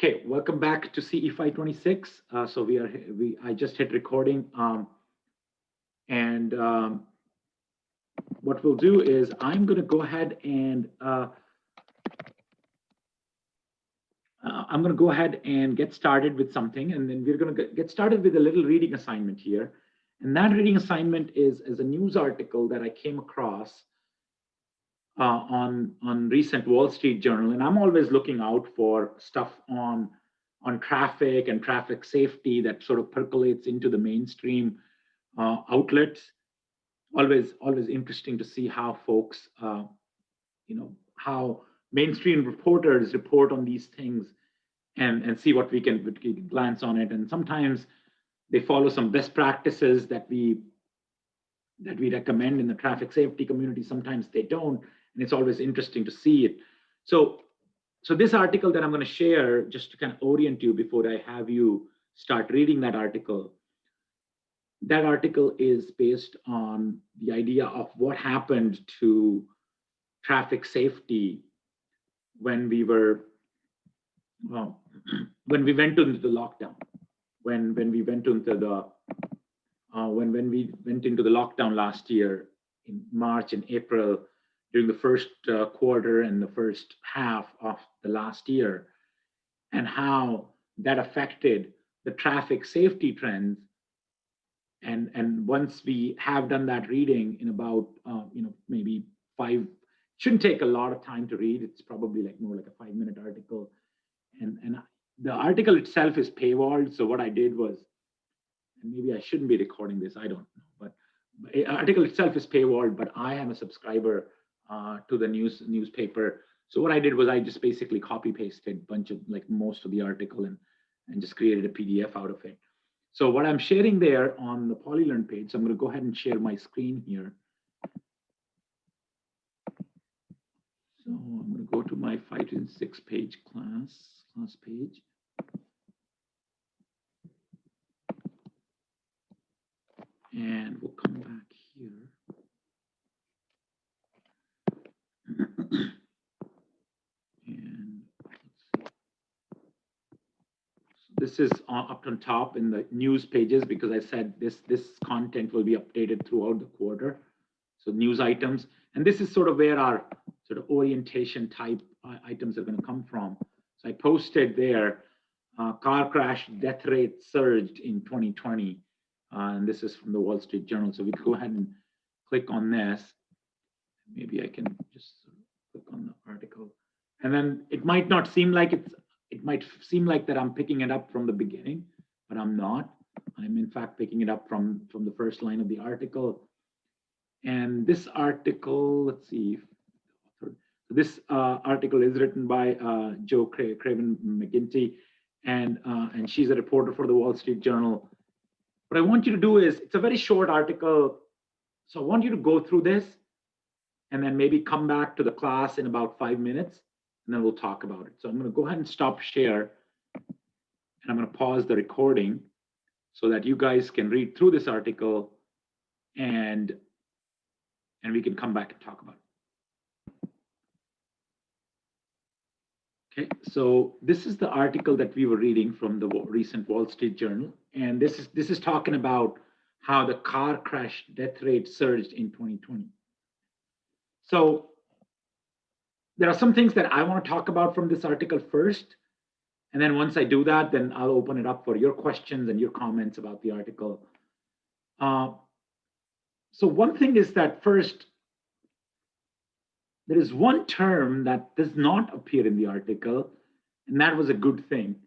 Okay, welcome back to CE 26. So I just hit recording, and what we'll do is I'm going to go ahead and get started with something, and then we're going to get started with a little reading assignment here. And that reading assignment is a news article that I came across on recent Wall Street Journal, and I'm always looking out for stuff on traffic and traffic safety that sort of percolates into the mainstream outlets. Always interesting to see how folks, how mainstream reporters report on these things, and see what we can glance on it. And sometimes they follow some best practices that we recommend in the traffic safety community. Sometimes they don't, and it's always interesting to see it. So this article that I'm going to share, just to kind of orient you before I have you start reading that article is based on the idea of what happened to traffic safety when we went into the lockdown, when we went into the lockdown last year in March and April, during the first quarter and the first half of the last year, and how that affected the traffic safety trends. And once we have done that reading in about maybe shouldn't take a lot of time to read. It's probably more like a 5-minute article, and the article itself is paywalled. So what I did was, and maybe I shouldn't be recording this, I don't know, but the article itself is paywalled, but I am a subscriber to the newspaper. So what I did was I just basically copy pasted a bunch of most of the article and just created a PDF out of it. So what I'm sharing there on the Polylearn page, so I'm going to go ahead and share my screen here. So I'm going to go to my 5 and 6 page class page. And we'll come back here. And let's see. So this is up on top in the news pages, because I said this content will be updated throughout the quarter. So news items, and this is sort of where our sort of orientation type items are going to come from. So I posted there, car crash death rate surged in 2020. And this is from the Wall Street Journal. So we go ahead and click on this. Maybe I can just click on the article. And then it might not seem like it might seem like that I'm picking it up from the beginning, but I'm not. I'm in fact picking it up from the first line of the article. And this article, let's see. This article is written by Jo Craven McGinty, and she's a reporter for the Wall Street Journal. What I want you to do is, it's a very short article, so I want you to go through this and then maybe come back to the class in about 5 minutes, and then we'll talk about it. So I'm going to go ahead and stop share, and I'm going to pause the recording so that you guys can read through this article, and we can come back and talk about it. Okay, so this is the article that we were reading from the recent Wall Street Journal, and this is talking about how the car crash death rate surged in 2020. So there are some things that I want to talk about from this article first, and then once I do that, then I'll open it up for your questions and your comments about the article. So one thing is that first, there is one term that does not appear in the article, and that was a good thing.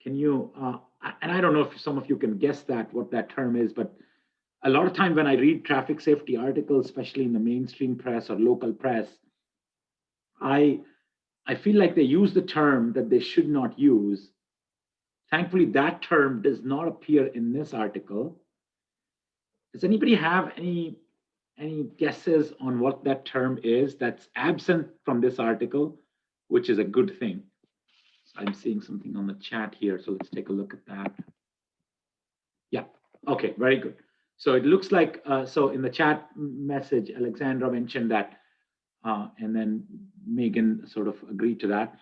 Can you, and I don't know if some of you can guess what that term is, but a lot of time when I read traffic safety articles, especially in the mainstream press or local press, I feel like they use the term that they should not use. Thankfully, that term does not appear in this article. Does anybody have any guesses on what that term is that's absent from this article, which is a good thing? So I'm seeing something on the chat here, so let's take a look at that. Yeah, okay, very good. So it looks like, so in the chat message, Alexandra mentioned that, and then Megan sort of agreed to that.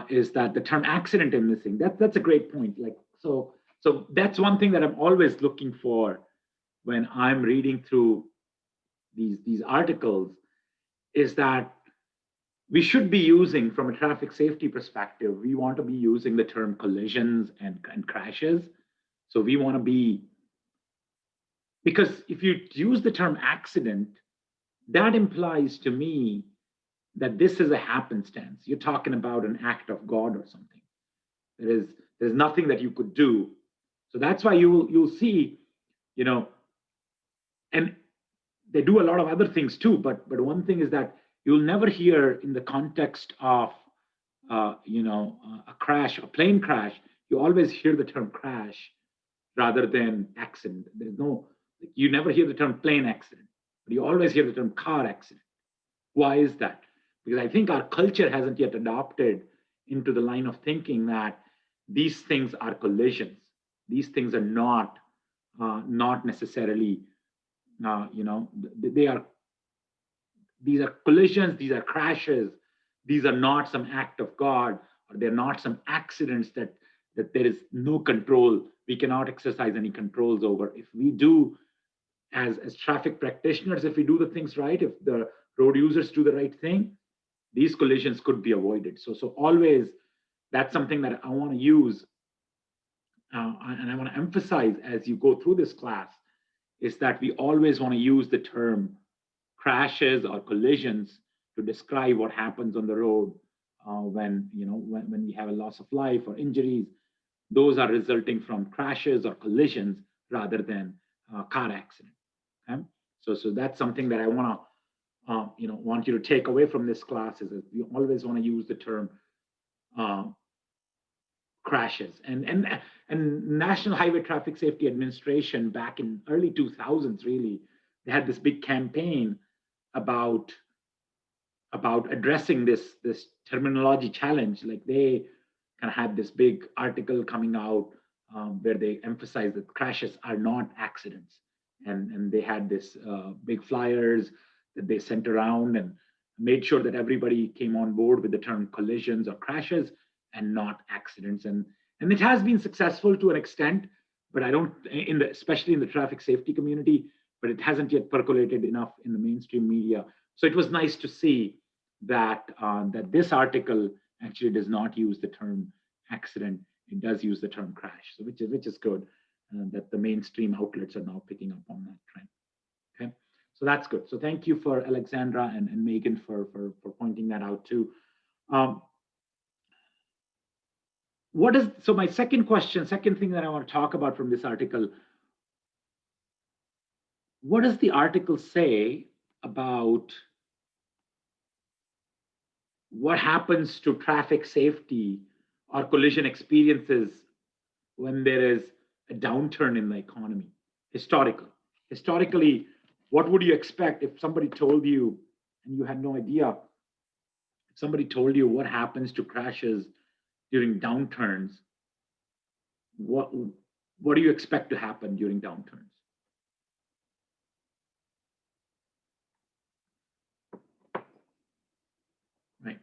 is that the term accident is missing. That's a great point. Like so that's one thing that I'm always looking for when I'm reading through these articles, is that we should be using, from a traffic safety perspective, we want to be using the term collisions and crashes. So we want to be, because if you use the term accident, that implies to me that this is a happenstance. You're talking about an act of God or something. There's nothing that you could do. So that's why you'll see, you know, and they do a lot of other things too. But one thing is that you'll never hear in the context of a crash, a plane crash. You always hear the term crash rather than accident. There's no, you never hear the term plane accident, but you always hear the term car accident. Why is that? Because I think our culture hasn't yet adopted into the line of thinking that these things are collisions. These things are not necessarily, they are. These are collisions. These are crashes. These are not some act of God, or they're not some accidents that there is no control. We cannot exercise any controls over. If we do, as traffic practitioners, if we do the things right, if the road users do the right thing, these collisions could be avoided. So always, that's something that I want to use, and I want to emphasize as you go through this class, is that we always want to use the term crashes or collisions to describe what happens on the road when we have a loss of life or injuries. Those are resulting from crashes or collisions rather than car accident. Okay? So that's something that I want you to take away from this class, is that we always want to use the term crashes. And National Highway Traffic Safety Administration back in early 2000s, really, they had this big campaign about addressing this terminology challenge. Like, they kind of had this big article coming out where they emphasized that crashes are not accidents, and they had this big flyers that they sent around and made sure that everybody came on board with the term collisions or crashes and not accidents. And it has been successful to an extent, but I don't, especially in the traffic safety community, but it hasn't yet percolated enough in the mainstream media. So it was nice to see that that this article actually does not use the term accident. It does use the term crash, so which is good, that the mainstream outlets are now picking up on that trend. Okay, so that's good. So thank you for Alexandra and Megan for pointing that out too. So my second thing that I want to talk about from this article, what does the article say about what happens to traffic safety or collision experiences when there is a downturn in the economy? Historically, what would you expect if somebody told you, and you had no idea, if somebody told you what happens to crashes during downturns? What do you expect to happen during downturns? Right.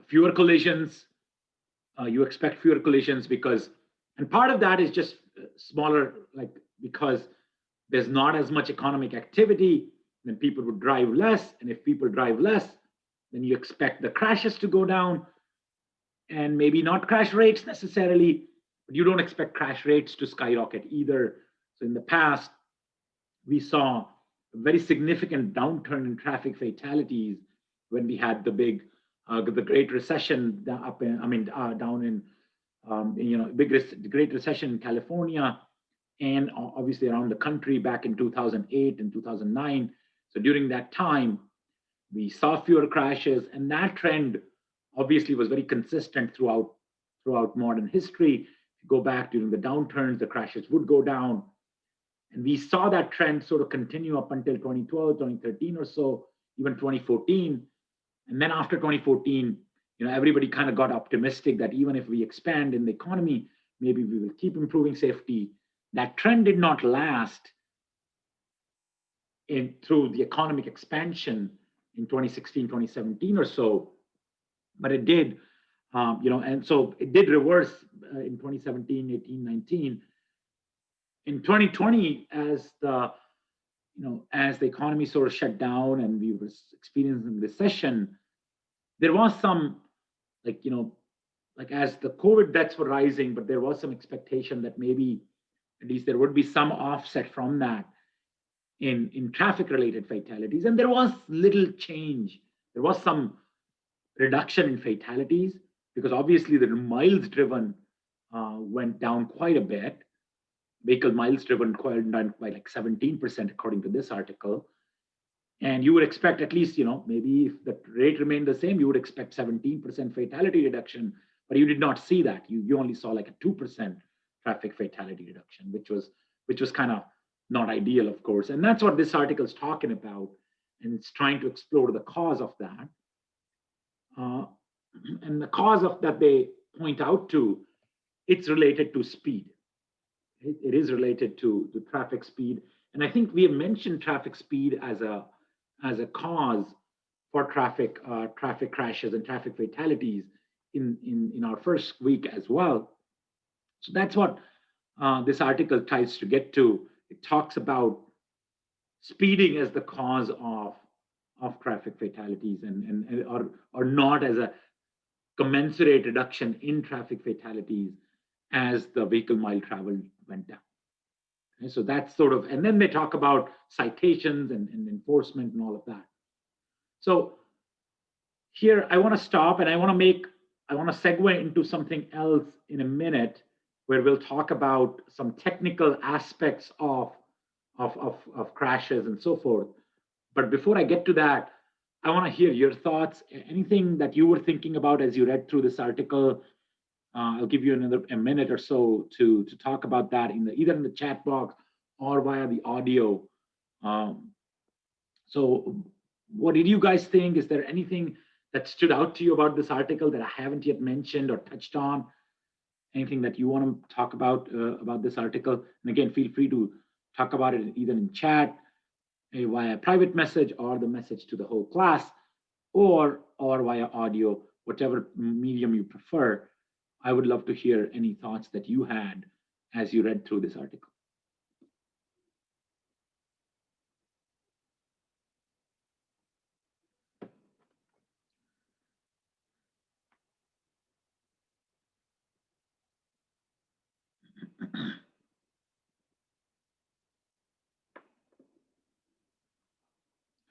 Fewer collisions. You expect fewer collisions because, and part of that is just smaller, like, because there's not as much economic activity, then people would drive less. And if people drive less, then you expect the crashes to go down, and maybe not crash rates necessarily, but you don't expect crash rates to skyrocket either. So in the past, we saw a very significant downturn in traffic fatalities when we had the Great Recession down in Great Recession in California, and obviously around the country back in 2008 and 2009. So during that time, we saw fewer crashes, and that trend obviously was very consistent throughout modern history. If you go back during the downturns, the crashes would go down. And we saw that trend sort of continue up until 2012, 2013 or so, even 2014. And then after 2014, everybody kind of got optimistic that even if we expand in the economy, maybe we will keep improving safety. That trend did not last through the economic expansion in 2016, 2017 or so, but it did And so it did reverse in 2017, 18, 19. In 2020, as the economy sort of shut down and we were experiencing recession, there was some, like as the COVID deaths were rising, but there was some expectation that maybe at least there would be some offset from that in traffic related fatalities. And there was little change. There was some reduction in fatalities because obviously the miles driven went down quite a bit. Vehicle miles driven down by like 17%, according to this article. And you would expect at least, maybe if the rate remained the same, you would expect 17% fatality reduction, but you did not see that. You only saw like a 2% traffic fatality reduction, which was kind of not ideal, of course. And that's what this article is talking about. And it's trying to explore the cause of that. And the cause of that they point out to, it's related to speed. It is related to traffic speed. And I think we have mentioned traffic speed as a cause for traffic crashes and traffic fatalities in our first week as well. So that's what this article tries to get to. It talks about speeding as the cause of traffic fatalities or not as a commensurate reduction in traffic fatalities as the vehicle mile traveled went down. Okay, so that's sort of, and then they talk about citations and enforcement and all of that. So here I want to stop and I want to segue into something else in a minute where we'll talk about some technical aspects of crashes and so forth. But before I get to that, I want to hear your thoughts, anything that you were thinking about as you read through this article. I'll give you a minute or so to talk about that either in the chat box or via the audio. So what did you guys think? Is there anything that stood out to you about this article that I haven't yet mentioned or touched on? Anything that you want to talk about this article? And again, feel free to talk about it either in chat, via private message, or the message to the whole class, or via audio, whatever medium you prefer. I would love to hear any thoughts that you had as you read through this article.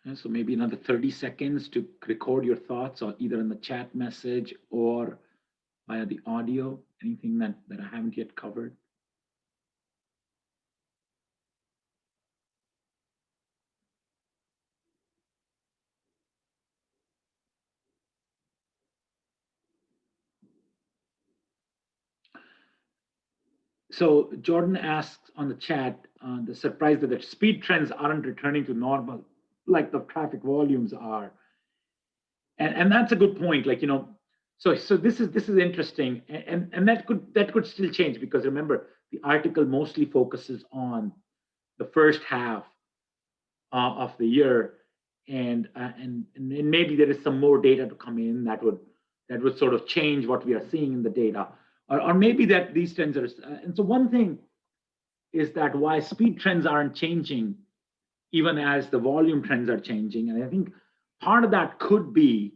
And so maybe another 30 seconds to record your thoughts, or either in the chat message or via the audio, anything that I haven't yet covered. So Jordan asks on the chat, the surprise that the speed trends aren't returning to normal like the traffic volumes are. And that's a good point. So this is interesting, and that could still change, because remember, the article mostly focuses on the first half of the year, and maybe there is some more data to come in that would sort of change what we are seeing in the data, or maybe that these trends are. And so one thing is that why speed trends aren't changing, even as the volume trends are changing, and I think part of that could be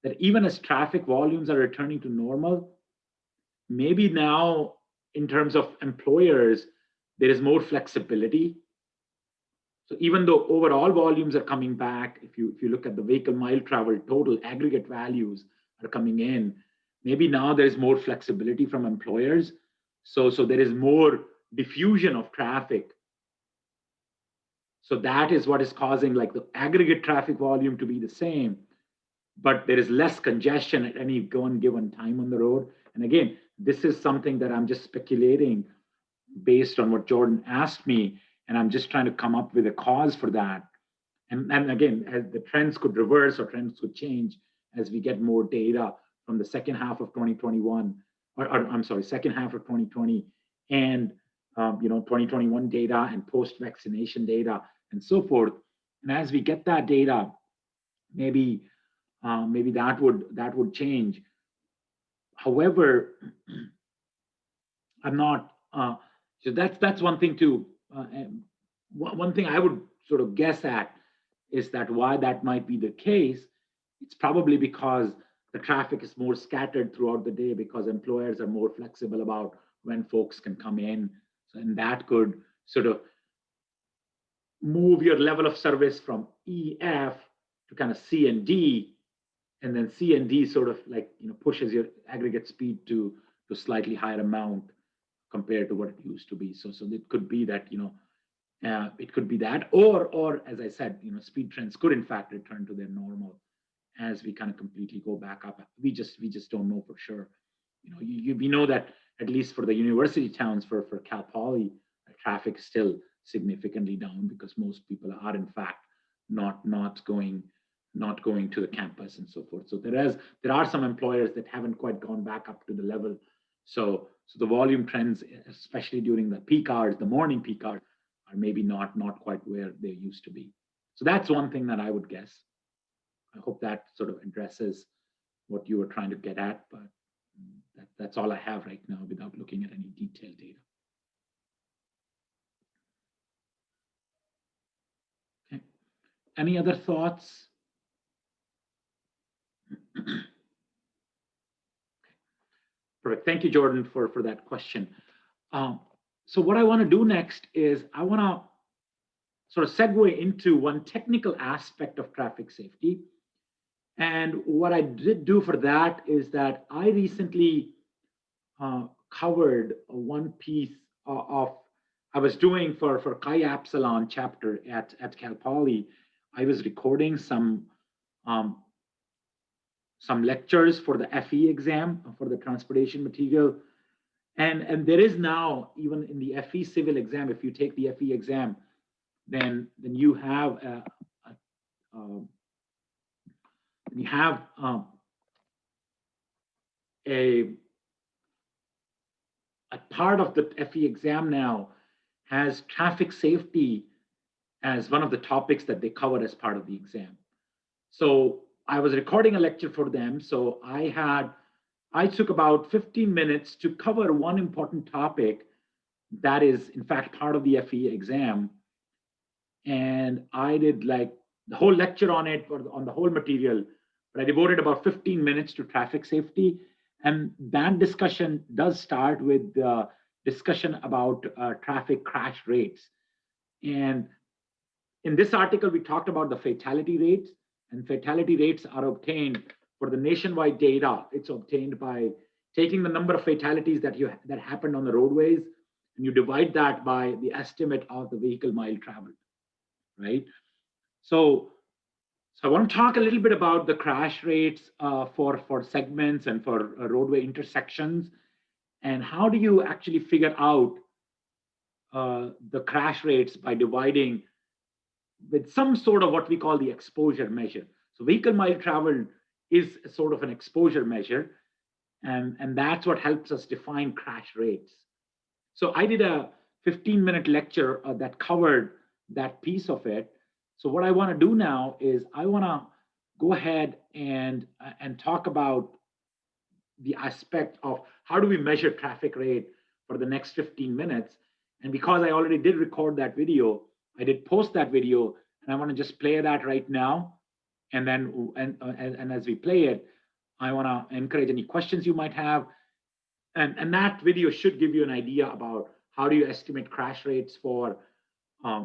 that even as traffic volumes are returning to normal, maybe now in terms of employers, there is more flexibility. So even though overall volumes are coming back, if you look at the vehicle mile travel, total aggregate values are coming in, maybe now there's more flexibility from employers. So there is more diffusion of traffic. So that is what is causing like the aggregate traffic volume to be the same, but there is less congestion at any given time on the road. And again, this is something that I'm just speculating based on what Jordan asked me, and I'm just trying to come up with a cause for that. And again, as the trends could reverse or trends could change as we get more data from the second half of 2021, or I'm sorry, second half of 2020, and 2021 data and post-vaccination data and so forth. And as we get that data, maybe that would change. However, I'm not. So that's one thing too. And one thing I would sort of guess at is that why that might be the case. It's probably because the traffic is more scattered throughout the day because employers are more flexible about when folks can come in. So, and that could sort of move your level of service from EF to kind of C and D, and then C and D sort of like pushes your aggregate speed to slightly higher amount compared to what it used to be. So it could be that it could be that, or as I said, speed trends could in fact return to their normal as we kind of completely go back up. We just don't know for sure. We know that at least for the university towns, for Cal Poly, traffic is still significantly down because most people are in fact not going to the campus and so forth. So there are some employers that haven't quite gone back up to the level. So the volume trends, especially during the peak hours, the morning peak hours, are maybe not quite where they used to be. So that's one thing that I would guess. I hope that sort of addresses what you were trying to get at, but that's all I have right now without looking at any detailed data. Okay. Any other thoughts? Perfect. Thank you, Jordan, for that question. So what I want to do next is I want to sort of segue into one technical aspect of traffic safety. And what I did do for that is that I recently covered one piece of I was doing for Chi Epsilon chapter at Cal Poly. I was recording some lectures for the FE exam for the transportation material. And there is now, even in the FE civil exam, if you take the FE exam, then you have a part of the FE exam now has traffic safety as one of the topics that they cover as part of the exam. So I was recording a lecture for them. So I took about 15 minutes to cover one important topic that is in fact part of the FE exam. And I did like the whole lecture on it, or on the whole material, but I devoted about 15 minutes to traffic safety. And that discussion does start with the discussion about traffic crash rates. And in this article, we talked about the fatality rates, and fatality rates are obtained for the nationwide data. It's obtained by taking the number of fatalities that happened on the roadways, and you divide that by the estimate of the vehicle mile traveled, right? So I want to talk a little bit about the crash rates for segments and for roadway intersections, and how do you actually figure out the crash rates by dividing with some sort of what we call the exposure measure. So vehicle mile traveled is a sort of an exposure measure, and that's what helps us define crash rates. So I did a 15-minute lecture that covered that piece of it. So what I want to do now is I want to go ahead and talk about the aspect of how do we measure traffic rate for the next 15 minutes. And because I already did record that video, I did post that video, and I want to just play that right now. And then and as we play it, I want to encourage any questions you might have. And that video should give you an idea about how do you estimate crash rates for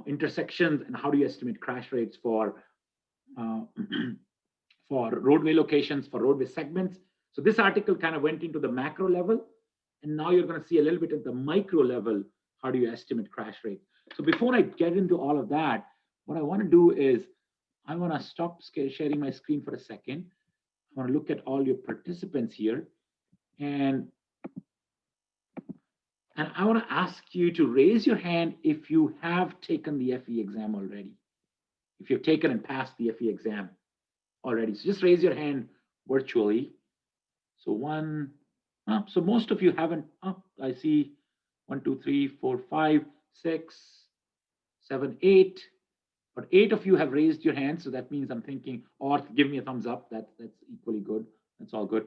intersections, and how do you estimate crash rates for roadway locations, for roadway segments. So this article kind of went into the macro level, and now you're going to see a little bit at the micro level, how do you estimate crash rate. So before I get into all of that, what I want to do is I want to stop sharing my screen for a second. I want to look at all your participants here, and I want to ask you to raise your hand if you have taken the FE exam already, if you've taken and passed the FE exam already. So just raise your hand virtually. So so most of you haven't. I see 1, 2, 3, 4, 5, 6, 7, 8. But 8 of you have raised your hand, so that means I'm thinking, or give me a thumbs up. That's equally good. That's all good.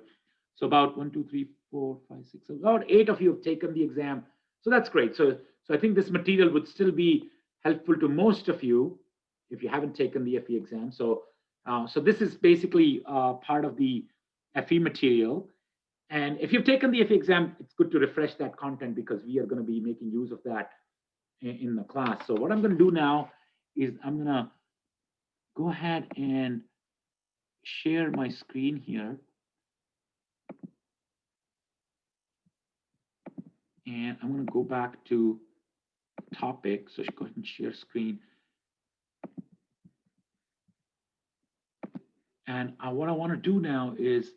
So about 1, 2, 3, 4, 5, 6, so about 8 of you have taken the exam. So that's great. So I think this material would still be helpful to most of you if you haven't taken the FE exam. So this is basically part of the FE material. And if you've taken the FE exam, it's good to refresh that content because we are going to be making use of that in the class. So what I'm going to do now is I'm going to go ahead and share my screen here. And I'm going to go back to topic. So go ahead and share screen. And what I want to do now is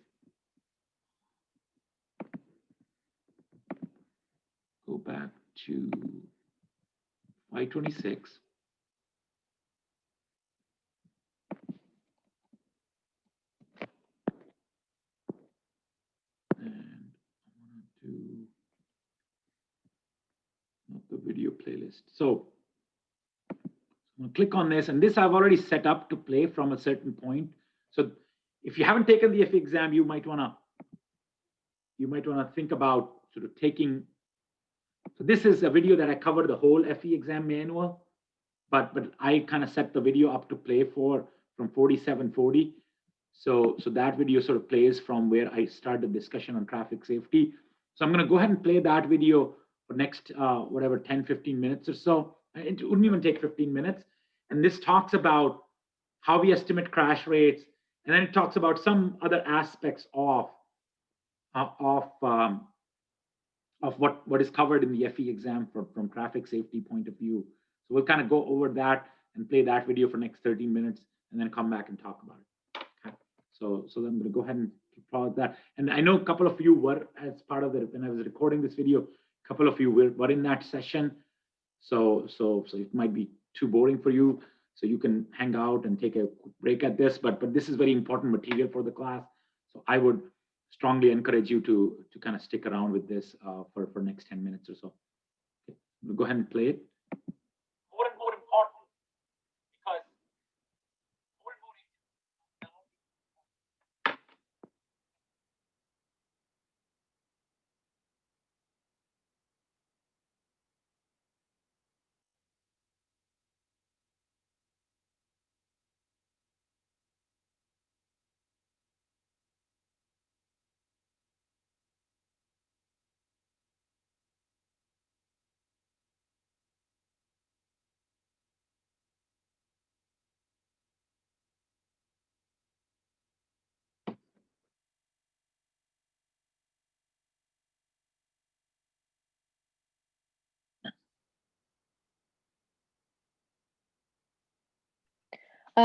go back to 526. And I want to do the video playlist. So I'm going to click on this, and this I've already set up to play from a certain point. So if you haven't taken the FE exam, you might want to think about sort of taking. So this is a video that I covered the whole FE exam manual, but I kind of set the video up to play from 4740. So that video sort of plays from where I start the discussion on traffic safety. So I'm going to go ahead and play that video for next, whatever, 10, 15 minutes or so. It wouldn't even take 15 minutes. And this talks about how we estimate crash rates. And then it talks about some other aspects of what is covered in the FE exam from traffic safety point of view. So we'll kind of go over that and play that video for next 13 minutes and then come back and talk about it. Okay. So I'm going to go ahead and pause that. And I know a couple of you were, as part of when I was recording this video, a couple of you were in that session. So it might be too boring for you. So you can hang out and take a break at this, but this is very important material for the class. So I would strongly encourage you to kind of stick around with this for next 10 minutes or so. Okay. We'll go ahead and play it. More and more important because more and more.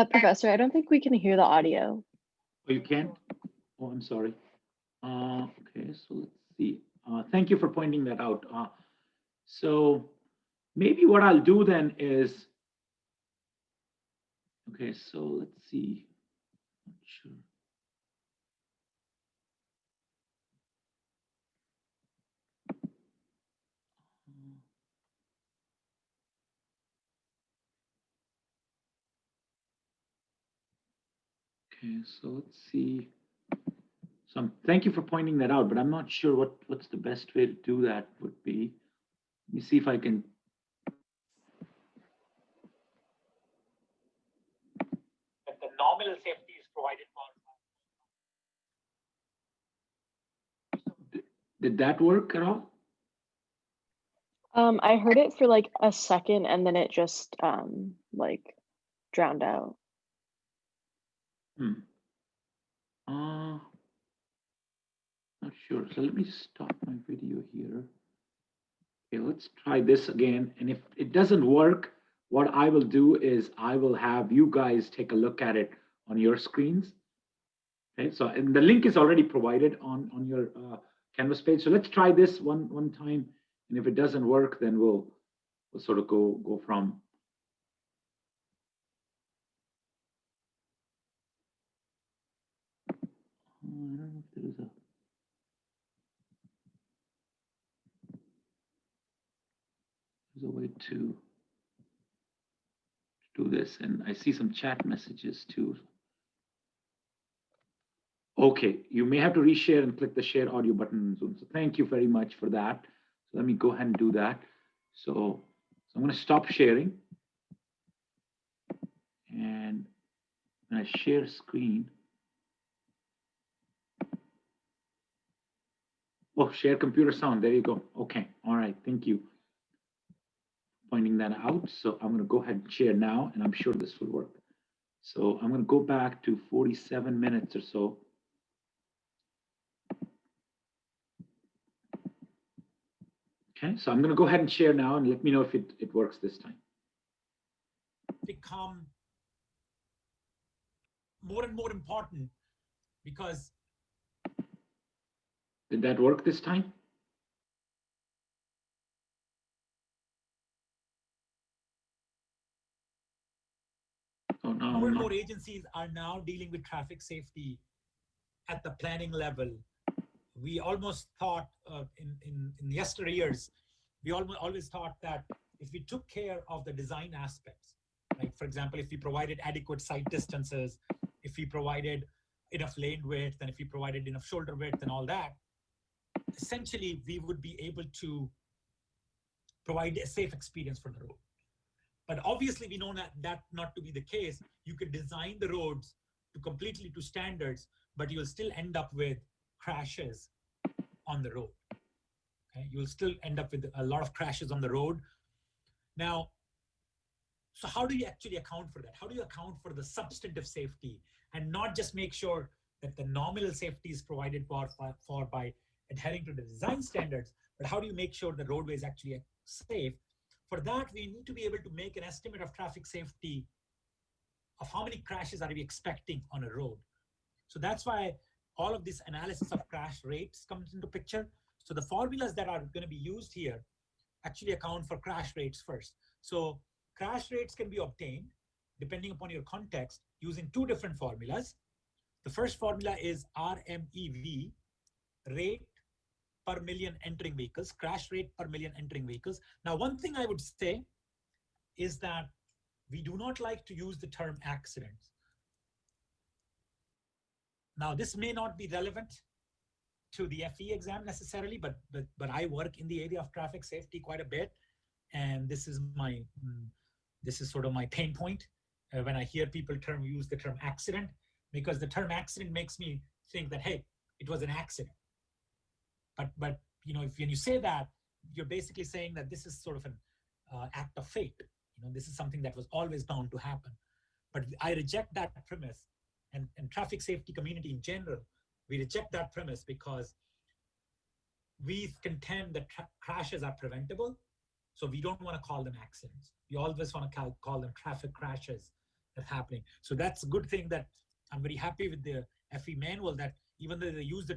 Professor, I don't think we can hear the audio. Oh, you can't? Oh, I'm sorry. Okay, so let's see. Thank you for pointing that out. So maybe what I'll do then is, okay, so let's see. Not sure. Okay, so let's see. So thank you for pointing that out, but I'm not sure what's the best way to do that would be. Let me see if I can. That the nominal safety is provided for. Did that work at all? I heard it for like a second and then it just like drowned out. Not sure. So let me stop my video here. Okay, let's try this again. And if it doesn't work, what I will do is I will have you guys take a look at it on your screens. Okay, so and the link is already provided on your Canvas page. So let's try this one time. And if it doesn't work, then we'll sort of go from. I don't know if there is a way to do this. And I see some chat messages too. Okay, you may have to reshare and click the share audio button in Zoom. So thank you very much for that. So let me go ahead and do that. So I'm going to stop sharing. And when I share screen, oh, share computer sound. There you go. Okay. All right. Thank you for pointing that out. So I'm going to go ahead and share now, and I'm sure this will work. So I'm going to go back to 47 minutes or so. Okay, so I'm going to go ahead and share now, and let me know if it works this time. Become more and more important because. Did that work this time? Oh, no, More and more agencies are now dealing with traffic safety at the planning level. We almost thought in yesteryears, we always thought that if we took care of the design aspects, like for example, if we provided adequate sight distances, if we provided enough lane width, and if we provided enough shoulder width and all that, essentially we would be able to provide a safe experience for the road. But obviously we know that not to be the case. You could design the roads completely to standards, but you'll still end up with crashes on the road. Okay? You'll still end up with a lot of crashes on the road. Now, so how do you actually account for that? How do you account for the substantive safety and not just make sure that the nominal safety is provided for by adhering to the design standards, but how do you make sure the roadway is actually safe? For that, we need to be able to make an estimate of traffic safety of how many crashes are we expecting on a road. So that's why all of this analysis of crash rates comes into picture. So the formulas that are going to be used here actually account for crash rates first. So crash rates can be obtained depending upon your context using two different formulas. The first formula is RMEV, rate per million entering vehicles, crash rate per million entering vehicles. Now, one thing I would say is that we do not like to use the term accidents. Now, this may not be relevant to the FE exam necessarily, but I work in the area of traffic safety quite a bit, and this is sort of my pain point when I hear people use the term accident, because the term accident makes me think that, hey, it was an accident. But you know, when you say that, you're basically saying that this is sort of an act of fate. You know, this is something that was always bound to happen. But I reject that premise, and traffic safety community in general, we reject that premise because we contend that crashes are preventable. So we don't want to call them accidents. We always want to call them traffic crashes that are happening. So that's a good thing that I'm very happy with the FE manual, that even though they use the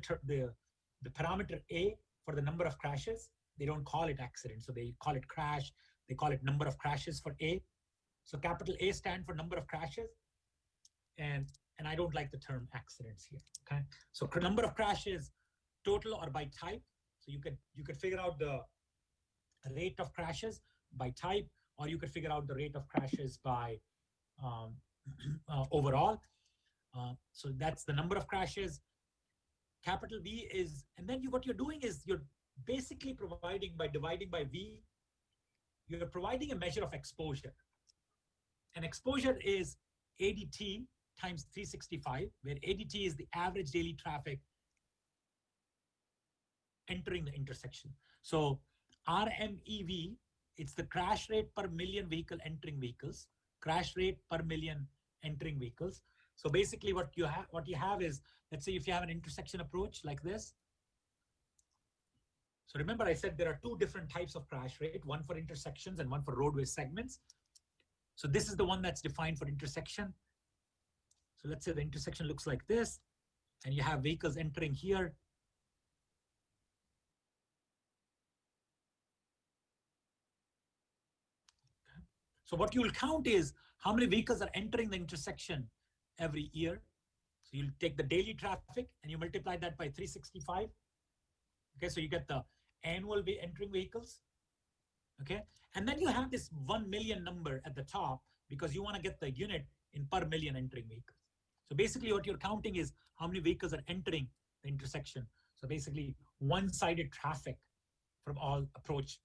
parameter A for the number of crashes, they don't call it accident. So they call it crash. They call it number of crashes for A. So capital A stand for number of crashes. And I don't like the term accidents here. Okay. So number of crashes, total or by type. So you could figure out the rate of crashes by type, or you could figure out the rate of crashes by overall. So that's the number of crashes. Capital V is, and then what you're doing is you're basically providing, by dividing by V, you're providing a measure of exposure. And exposure is ADT times 365, where ADT is the average daily traffic entering the intersection. So RMEV, it's the crash rate per million vehicle entering vehicles, crash rate per million entering vehicles. So basically what you have is, let's say if you have an intersection approach like this. So remember I said there are two different types of crash rate, one for intersections and one for roadway segments. So this is the one that's defined for intersection. So let's say the intersection looks like this, and you have vehicles entering here. Okay. So what you will count is how many vehicles are entering the intersection every year. So you'll take the daily traffic and you multiply that by 365. Okay, so you get the annual entering vehicles. Okay, and then you have this 1 million number at the top because you want to get the unit in per million entering vehicles. So basically what you're counting is how many vehicles are entering the intersection. So basically one-sided traffic from all approach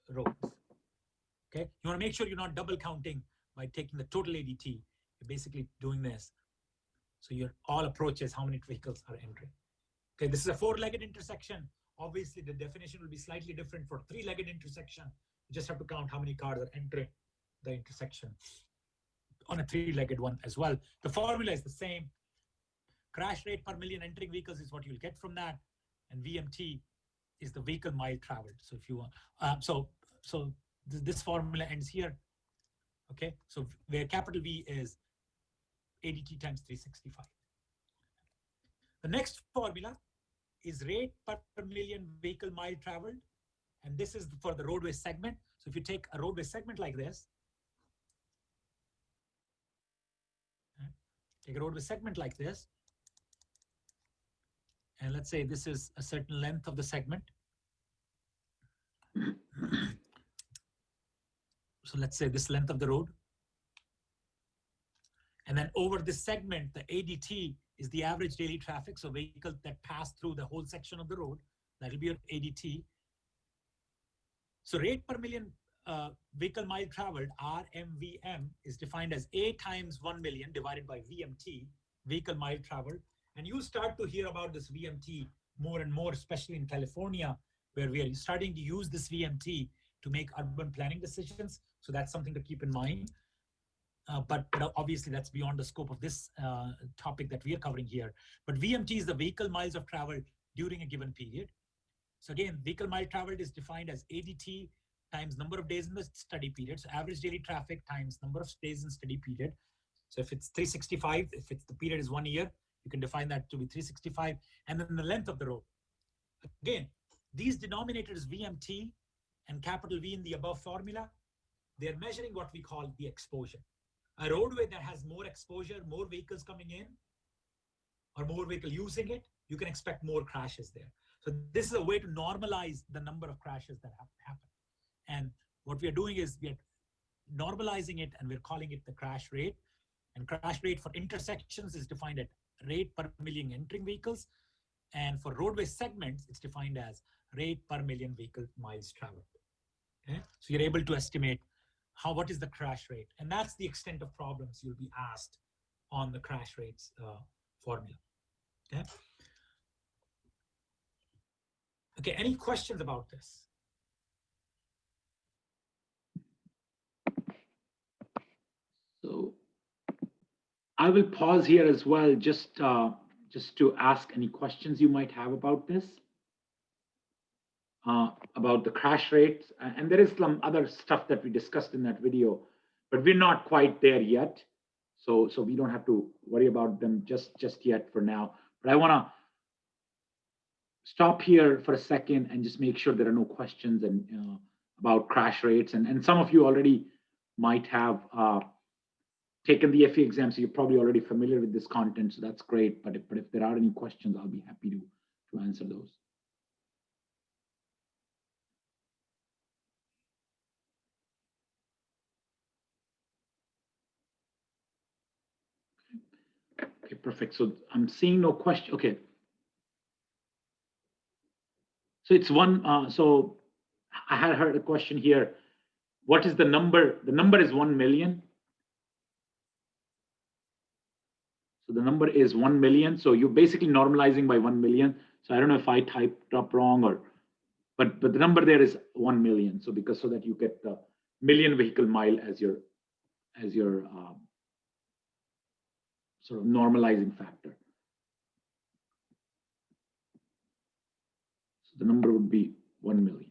roads. Okay, you want to make sure you're not double counting by taking the total ADT. You're basically doing this. So your all approaches, how many vehicles are entering. Okay, this is a four-legged intersection. Obviously, the definition will be slightly different for three-legged intersection. You just have to count how many cars are entering the intersection on a three-legged one as well. The formula is the same. Crash rate per million entering vehicles is what you'll get from that, and VMT is the vehicle mile traveled. So if you want, so this formula ends here. Okay, so where capital V is ADT times 365. The next formula is rate per million vehicle mile traveled, and this is for the roadway segment. So if you take a roadway segment like this, take a roadway segment like this, and let's say this is a certain length of the segment. So let's say this length of the road. And then over this segment, the ADT is the average daily traffic. So vehicles that pass through the whole section of the road, that'll be your ADT. So rate per million vehicle mile traveled, RMVM, is defined as A times 1 million divided by VMT, vehicle mile traveled. And you start to hear about this VMT more and more, especially in California, where we are starting to use this VMT to make urban planning decisions. So that's something to keep in mind. But obviously that's beyond the scope of this topic that we are covering here. But VMT is the vehicle miles of travel during a given period. So again, vehicle mile traveled is defined as ADT times number of days in the study period. So average daily traffic times number of days in study period. So if it's 365, if it's the period is 1 year, you can define that to be 365. And then the length of the road. Again, these denominators VMT and capital V in the above formula, they're measuring what we call the exposure. A roadway that has more exposure, more vehicles coming in, or more vehicle using it, you can expect more crashes there. So this is a way to normalize the number of crashes that happen. And what we are doing is we are normalizing it, and we're calling it the crash rate. And crash rate for intersections is defined at rate per million entering vehicles. And for roadway segments, it's defined as rate per million vehicle miles traveled. Okay? So you're able to estimate what is the crash rate? And that's the extent of problems you'll be asked on the crash rates formula. Okay. Okay, any questions about this? So I will pause here as well, just to ask any questions you might have about this, about the crash rates. And there is some other stuff that we discussed in that video, but we're not quite there yet. So we don't have to worry about them just yet for now. But I want to stop here for a second and just make sure there are no questions and about crash rates. And some of you already might have taken the FE exam, so you're probably already familiar with this content, so that's great. But if there are any questions, I'll be happy to answer those. Okay, perfect. So I'm seeing no question. Okay. So it's one. So I had heard a question here. What is the number? The number is 1 million. So the number is 1 million. So you're basically normalizing by 1 million. So I don't know if I typed up wrong but the number there is 1 million. So so that you get the million vehicle mile as your sort of normalizing factor. So the number would be 1 million.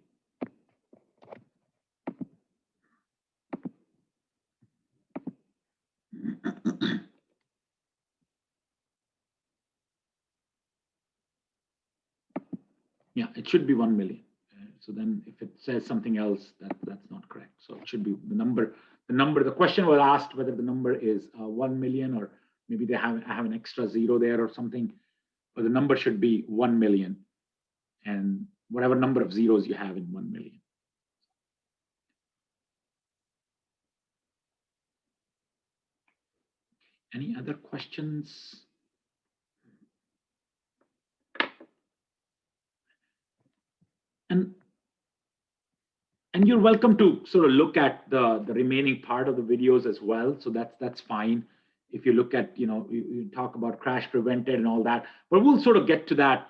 Yeah, it should be 1 million. So then if it says something else, that's not correct. So it should be the number. The question was asked whether the number is 1 million, or maybe they have an extra zero there or something, but the number should be 1 million, and whatever number of zeros you have in 1 million. Any other questions? And you're welcome to sort of look at the remaining part of the videos as well. So that's fine. If you look at, you talk about crash prevented and all that, but we'll sort of get to that,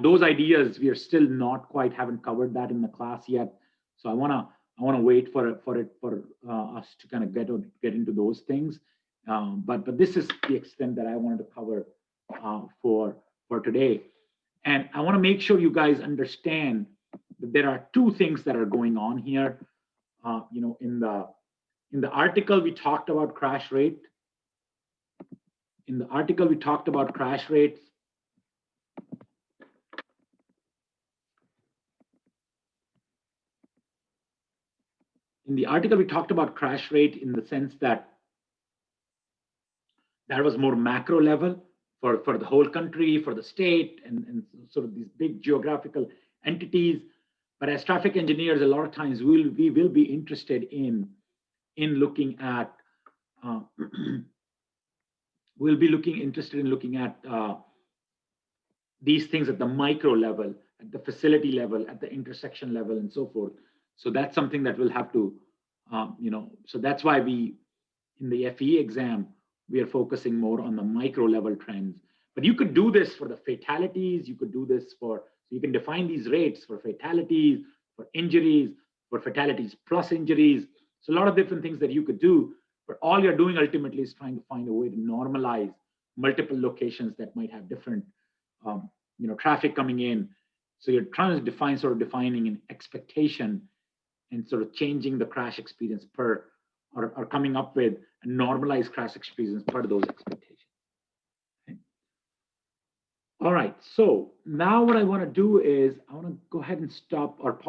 those ideas, we are still not quite, haven't covered that in the class yet. So I wanna wait for us to kind of get into those things. But this is the extent that I wanted to cover for today. And I want to make sure you guys understand that there are two things that are going on here. In the article, we talked about crash rate. In the article, we talked about crash rates. In the article, we talked about crash rate in the sense that that was more macro level for the whole country, for the state, and sort of these big geographical entities. But as traffic engineers, a lot of times we will be interested in looking at interested in looking at these things at the micro level, at the facility level, at the intersection level, and so forth. So that's something that we'll have to, so that's why in the FE exam, we are focusing more on the micro level trends. But you could do this for the fatalities. You could do this so you can define these rates for fatalities, for injuries, for fatalities plus injuries. So a lot of different things that you could do, but all you're doing ultimately is trying to find a way to normalize multiple locations that might have different, traffic coming in. So you're trying to defining an expectation and sort of changing the crash experience or coming up with a normalized crash experience per those expectations. Okay. All right, so now what I want to do is I want to go ahead and stop or pause